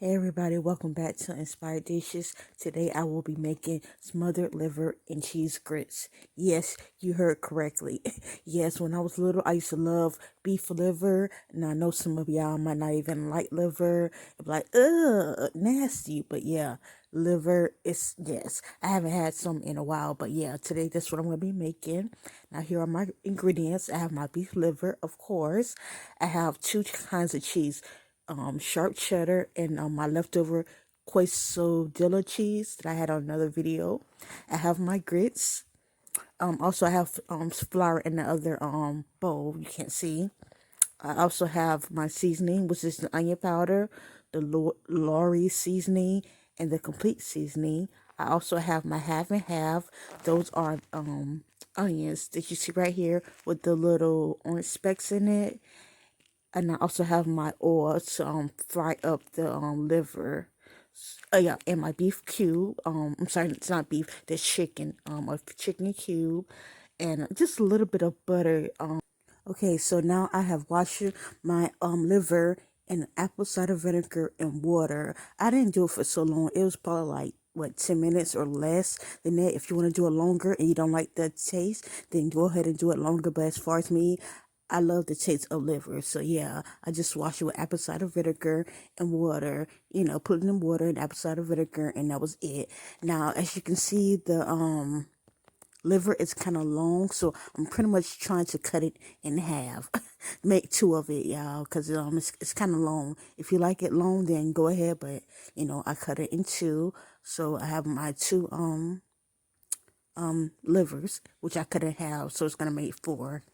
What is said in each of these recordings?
Hey everybody, welcome back to Inspired Dishes. Today I will be making smothered liver and cheese grits. Yes, you heard correctly. Yes, when I was little, I used to love beef liver, and I know some of y'all might not even like liver. Be like, ugh, nasty. But yeah, liver is, yes. I haven't had some in a while, but yeah, today that's what I'm going to be making. Now here are my ingredients. I have my beef liver, of course. I have two kinds of cheese, sharp cheddar, and my leftover Quesadilla cheese that I had on another video. I have my grits. Also I have flour in the other bowl you can't see. I also have my seasoning, which is the onion powder, the lawry seasoning, and the complete seasoning. I also have my half and half. Those are onions that you see right here with the little orange specks in it. And I also have my oil to fry up the liver. Yeah, and my beef cube. I'm sorry, it's not beef. That's chicken. A chicken cube, and just a little bit of butter. Okay, so now I have washed my liver in apple cider vinegar and water. I didn't do it for so long. It was probably like what 10 minutes or less than that. If you want to do it longer and you don't like the taste, then go ahead and do it longer. But as far as me, I love the taste of liver. So yeah, I just wash it with apple cider vinegar and water. Put it in water and apple cider vinegar, and that was it. Now, as you can see, the liver is kind of long, so I'm pretty much trying to cut it in half. Make two of it, y'all, because it's kind of long. If you like it long, then go ahead, but I cut it in two. So I have my two livers, which I cut in half, so it's gonna make four.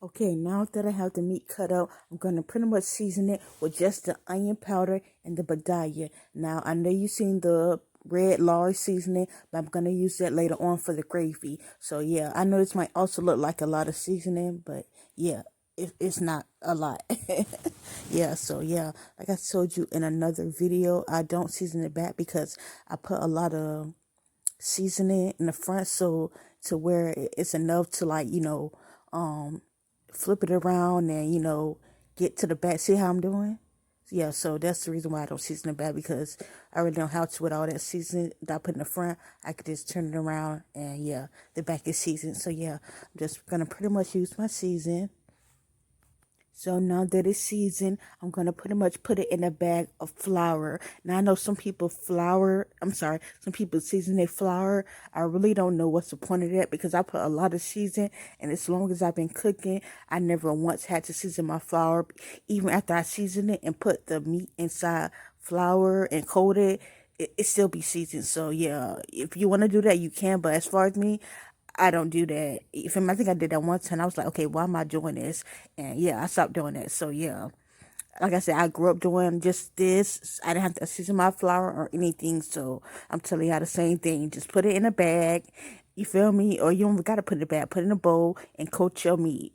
Okay, now that I have the meat cut out, I'm going to pretty much season it with just the onion powder and the badaya. Now, I know you've seen the red lawry seasoning, but I'm going to use that later on for the gravy. So, yeah, I know this might also look like a lot of seasoning, but yeah, it's not a lot. Yeah, so yeah, like I told you in another video, I don't season it back because I put a lot of seasoning in the front, so to where it's enough to um flip it around and get to the back. See how I'm doing? Yeah, so that's the reason why I don't season it back, because I already know how to with all that seasoning that I put in the front. I could just turn it around and yeah, the back is seasoned. So yeah, I'm just gonna pretty much use my season. So now that it's seasoned, I'm going to pretty much put it in a bag of flour. Now I know some people some people season their flour. I really don't know what's the point of that, because I put a lot of season, and as long as I've been cooking, I never once had to season my flour. Even after I season it and put the meat inside flour and coat it still be seasoned. So yeah, if you want to do that, you can. But as far as me, I don't do that. I think I did that one time. I was like, okay, why am I doing this? And yeah, I stopped doing that. So yeah, like I said, I grew up doing just this. I didn't have to season my flour or anything. So I'm telling y'all the same thing. Just put it in a bag. You feel me? Or you don't gotta put it in a bag. Put it in a bowl and coat your meat.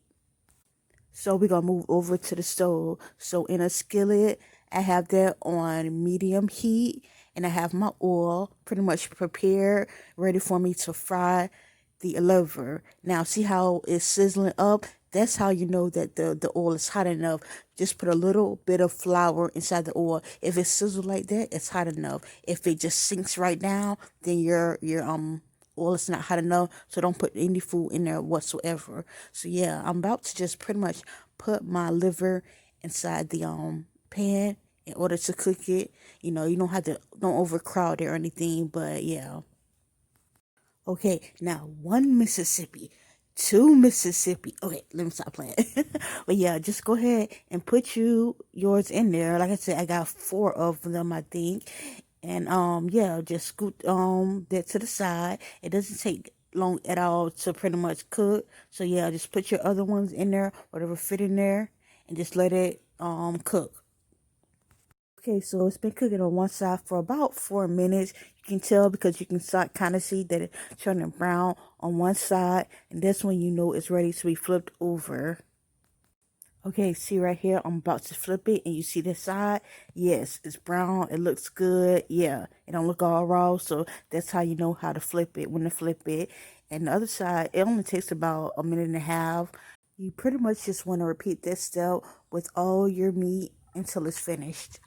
So we're gonna move over to the stove. So in a skillet, I have that on medium heat, and I have my oil pretty much prepared, ready for me to fry the liver. Now see how it's sizzling up? That's how you know that the oil is hot enough. Just put a little bit of flour inside the oil. If it sizzles like that, it's hot enough. If it just sinks right down, then your oil is not hot enough. So don't put any food in there whatsoever. So yeah, I'm about to just pretty much put my liver inside the pan in order to cook it. You don't have to, don't overcrowd it or anything, but yeah. Okay, now one Mississippi, two Mississippi. Okay, let me stop playing. But yeah, just go ahead and put yours in there. Like I said, I got four of them, I think. And yeah, just scoot that to the side. It doesn't take long at all to pretty much cook. So yeah, just put your other ones in there, whatever fit in there, and just let it cook. Okay, so it's been cooking on one side for about 4 minutes. You can tell because you can start kind of see that it's turning brown on one side, and that's when you know it's ready to be flipped over. Okay, see right here, I'm about to flip it, and you see this side? Yes, it's brown. It looks good. Yeah, it don't look all raw, so that's how you know how to flip it, when to flip it. And the other side, it only takes about a minute and a half. You pretty much just want to repeat this step with all your meat until it's finished.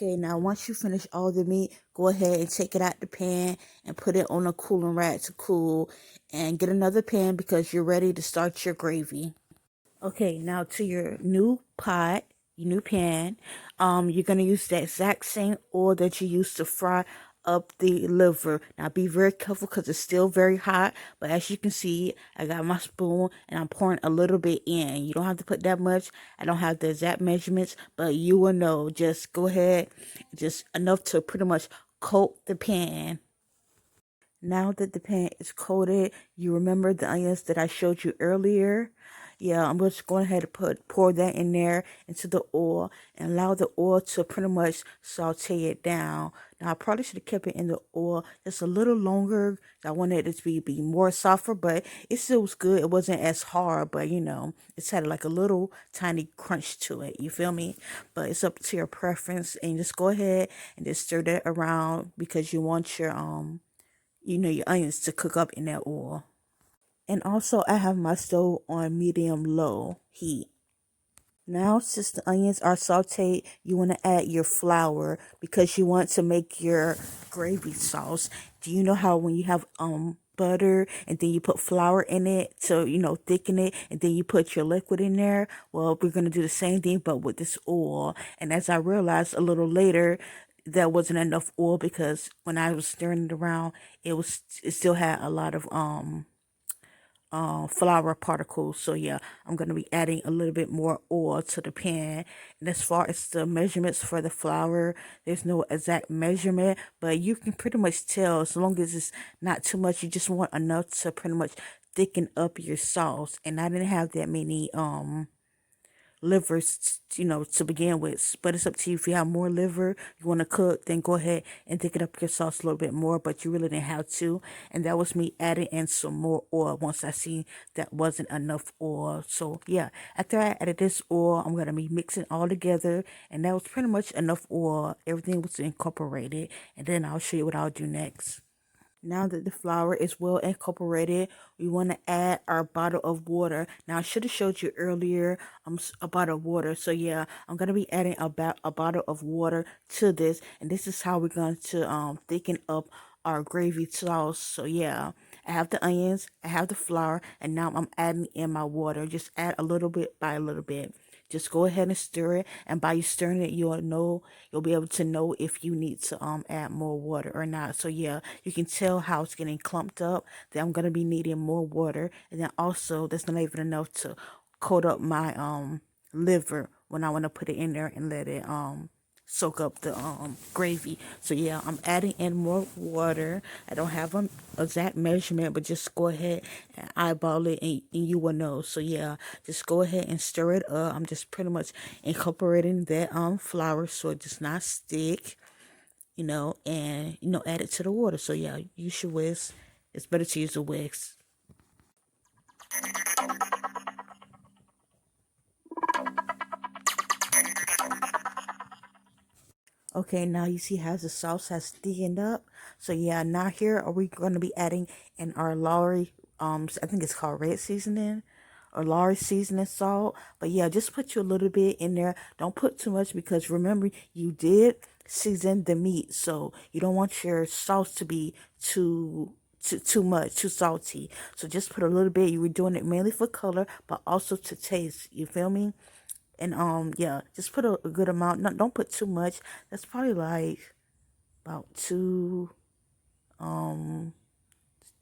Okay, now once you finish all the meat, go ahead and take it out the pan and put it on a cooling rack to cool, and get another pan because you're ready to start your gravy. Okay, now to your new pot, your new pan, you're gonna use the exact same oil that you used to fry up the liver. Now be very careful because it's still very hot, but as you can see, I got my spoon and I'm pouring a little bit in. You don't have to put that much. I don't have the exact measurements, but you will know. Just go ahead, just enough to pretty much coat the pan. Now that the pan is coated, you remember the onions that I showed you earlier? Yeah, I'm just going ahead and pour that in there into the oil and allow the oil to pretty much saute it down. Now I probably should have kept it in the oil just a little longer. I wanted it to be more softer, but it still was good. It wasn't as hard, but it's had like a little tiny crunch to it. You feel me? But it's up to your preference, and just go ahead and just stir that around because you want your onions to cook up in that oil. And also I have my stove on medium low heat. Now, since the onions are sauteed, you want to add your flour because you want to make your gravy sauce. Do you know how when you have butter and then you put flour in it to thicken it, and then you put your liquid in there? Well, we're going to do the same thing but with this oil. And as I realized a little later, there wasn't enough oil because when I was stirring it around, it still had a lot of flour particles. So yeah, I'm going to be adding a little bit more oil to the pan. And as far as the measurements for the flour, there's no exact measurement, but you can pretty much tell as long as it's not too much. You just want enough to pretty much thicken up your sauce. And I didn't have that many livers, to begin with. But it's up to you. If you have more liver you want to cook, then go ahead and thicken up your sauce a little bit more, but you really didn't have to. And that was me adding in some more oil once I see that wasn't enough oil. So yeah, after I added this oil, I'm going to be mixing all together, and that was pretty much enough oil. Everything was incorporated, and then I'll show you what I'll do next. Now that the flour is well incorporated, we want to add our bottle of water. Now, I should have showed you earlier a bottle of water. So yeah, I'm going to be adding about a bottle of water to this. And this is how we're going to thicken up our gravy sauce. So yeah, I have the onions, I have the flour, and now I'm adding in my water. Just add a little bit by a little bit. Just go ahead and stir it, and by you stirring it, you'll be able to know if you need to add more water or not. So yeah, you can tell how it's getting clumped up, that I'm gonna be needing more water. And then also that's not even enough to coat up my liver when I want to put it in there and let it soak up the gravy. So yeah, I'm adding in more water. I don't have an exact measurement, but just go ahead and eyeball it, and you will know. So yeah, just go ahead and stir it up. I'm just pretty much incorporating that flour so it does not stick, and add it to the water. So yeah, use your whisk. It's better to use a whisk. Okay, now you see how the sauce has thickened up. So yeah, now here are we going to be adding in our lawry, I think it's called red seasoning or lawry seasoning salt. But yeah, just put you a little bit in there. Don't put too much because remember you did season the meat, so you don't want your sauce to be too much, too salty. So just put a little bit. You were doing it mainly for color, but also to taste. You feel me? And yeah, just put a good amount. No, don't put too much. That's probably like about 2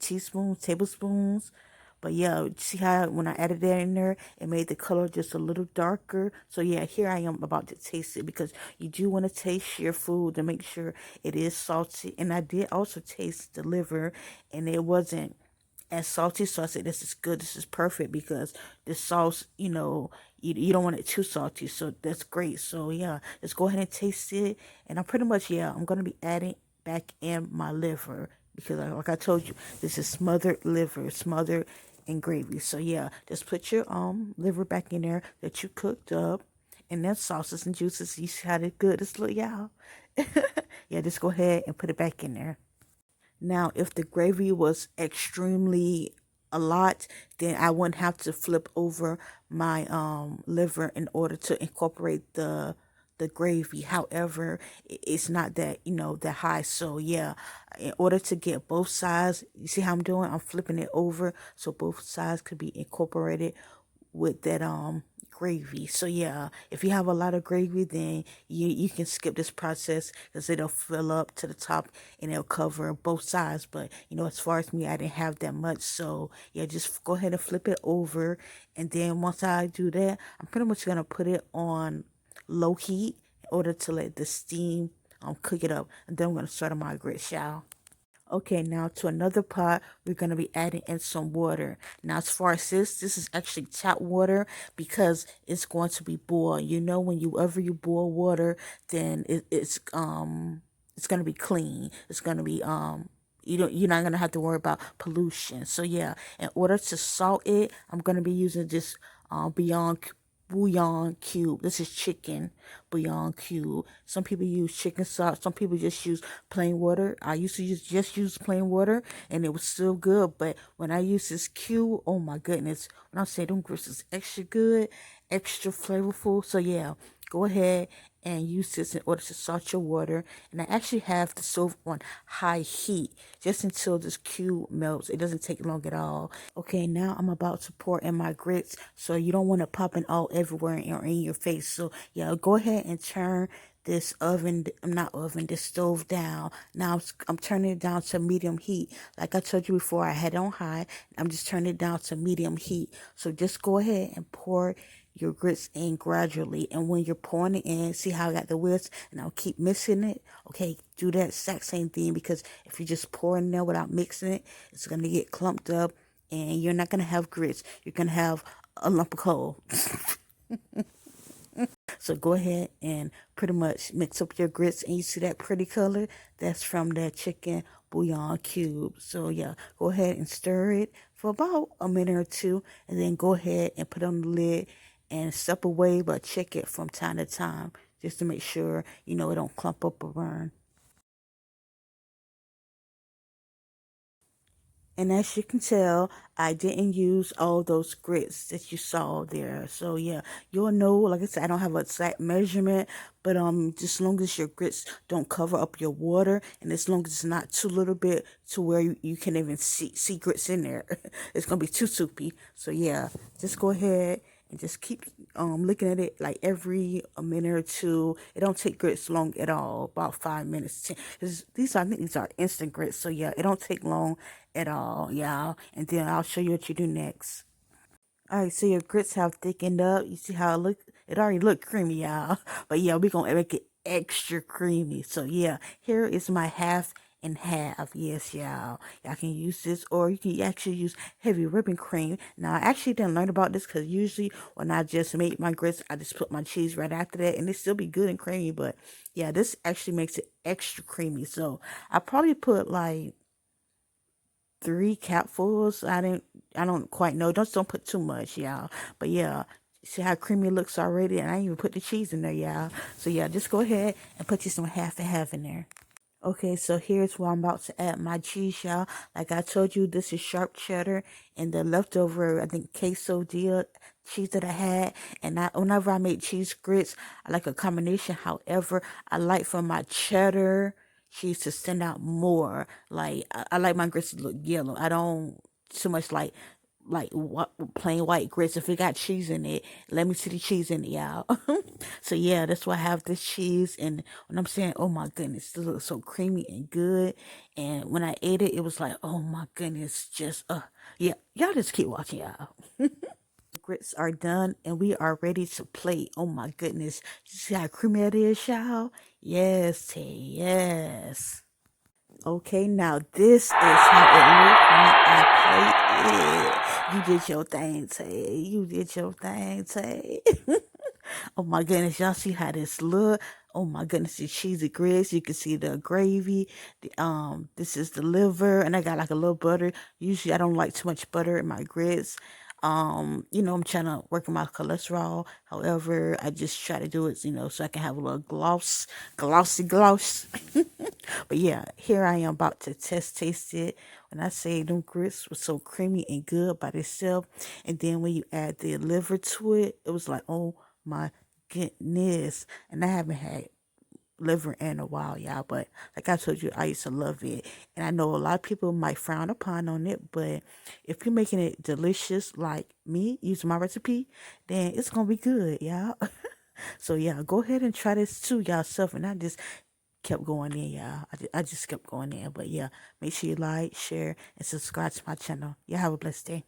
tablespoons. But yeah, see how when I added that in there, it made the color just a little darker. So yeah, here I am about to taste it because you do want to taste your food to make sure it is salty. And I did also taste the liver, and it wasn't as salty. So I said, this is good. This is perfect because the sauce, you don't want it too salty. So that's great. So yeah, let's go ahead and taste it. And I'm going to be adding back in my liver because like I told you, this is smothered liver, smothered in gravy. So yeah, just put your liver back in there that you cooked up. And then sauces and juices, you see how they're good. Just look, y'all. Yeah, just go ahead and put it back in there. Now, if the gravy was extremely a lot, then I wouldn't have to flip over my liver in order to incorporate the gravy. However, it's not that, that high. So yeah, in order to get both sides, you see how I'm doing? I'm flipping it over so both sides could be incorporated with that gravy. So yeah, if you have a lot of gravy, then you can skip this process because it'll fill up to the top and it'll cover both sides. But as far as me, I didn't have that much, so yeah, just go ahead and flip it over. And then once I do that, I'm pretty much gonna put it on low heat in order to let the steam cook it up. And then I'm gonna start on my grits, y'all. Okay, now to another pot, we're going to be adding in some water. Now, as far as this is actually tap water because it's going to be boiled. When you boil water, then it's going to be clean. It's going to be you're not gonna have to worry about pollution. So yeah, in order to salt it, I'm gonna be using this Beyond bouillon cube. This is chicken bouillon cube. Some people use chicken salt. Some people just use plain water. I used to just use plain water, and it was still good. But when I use this cube, oh my goodness! When I say them grits is extra good, extra flavorful. So yeah, go ahead and use this in order to salt your water. And I actually have the stove on high heat just until this cube melts. It doesn't take long at all. Okay, now I'm about to pour in my grits, so you don't want it popping all everywhere or in your face. So yeah, go ahead and turn this this stove down. Now I'm turning it down to medium heat. Like I told you before, I had it on high. I'm just turning it down to medium heat. So just go ahead and pour your grits in gradually. And when you're pouring it in, see how I got the whisk, and I'll keep mixing it. Okay, do that exact same thing, because if you just pour in there without mixing it, it's going to get clumped up and you're not going to have grits. You're going to have a lump of coal. So go ahead and pretty much mix up your grits, and you see that pretty color? That's from that chicken bouillon cube. So yeah, go ahead and stir it for about a minute or two, and then go ahead and put on the lid and step away, but check it from time to time just to make sure, it don't clump up or burn. And as you can tell, I didn't use all those grits that you saw there. So yeah, you'll know, like I said, I don't have an exact measurement, but just as long as your grits don't cover up your water, and as long as it's not too little bit to where you can even see grits in there, it's gonna be too soupy. So yeah, just go ahead and just keep looking at it like every a minute or two. It don't take grits long at all, about 5 minutes. 'Cause I think these are instant grits, so yeah, it don't take long at all, y'all. And then I'll show you what you do next. All right, so your grits have thickened up. You see how it look? It already looked creamy, y'all. But yeah, we're gonna make it extra creamy. So yeah, here is my half and half. Yes, y'all. Y'all can use this, or you can actually use heavy whipping cream. Now, I actually didn't learn about this because usually when I just make my grits, I just put my cheese right after that, and it still be good and creamy. But yeah, this actually makes it extra creamy. So I probably put like 3 capfuls. I don't quite know. Don't put too much, y'all. But yeah, see how creamy it looks already, and I even put the cheese in there, y'all. So yeah, just go ahead and put you some half and half in there. Okay, so here's where I'm about to add my cheese, y'all. Like I told you, this is sharp cheddar and the leftover, I think, quesadilla cheese that I had. And whenever I make cheese grits, I like a combination. However, I like for my cheddar cheese to stand out more. Like I like my grits to look yellow. I don't too much like what plain white grits. If it got cheese in it, let me see the cheese in it, y'all. So yeah, that's why I have this cheese. And when I'm saying, oh my goodness, this looks so creamy and good. And when I ate it, it was like, oh my goodness, just yeah, y'all just keep watching, y'all. The grits are done and we are ready to plate. Oh my goodness, you see how creamy it is, y'all? Yes, Tay, yes. Okay, now this is how it looks when I plate it. You did your thing, Tay. You did your thing, Tay. Oh my goodness, y'all see how this look? Oh my goodness, the cheesy grits. You can see the gravy. This is the liver, and I got like a little butter. Usually, I don't like too much butter in my grits. I'm trying to work on my cholesterol. However, I just try to do it, so I can have a little glossy gloss. But yeah, here I am about to taste it. When I say them grits were so creamy and good by themselves, and then when you add the liver to it, it was like, oh my goodness. And I haven't had liver in a while, y'all, but like I told you, I used to love it. And I know a lot of people might frown upon on it, but if you're making it delicious like me, using my recipe, then it's gonna be good, y'all. So yeah, go ahead and try this too yourself. And I just kept going in, y'all. I just kept going in. But yeah, make sure you like, share, and subscribe to my channel. Y'all have a blessed day.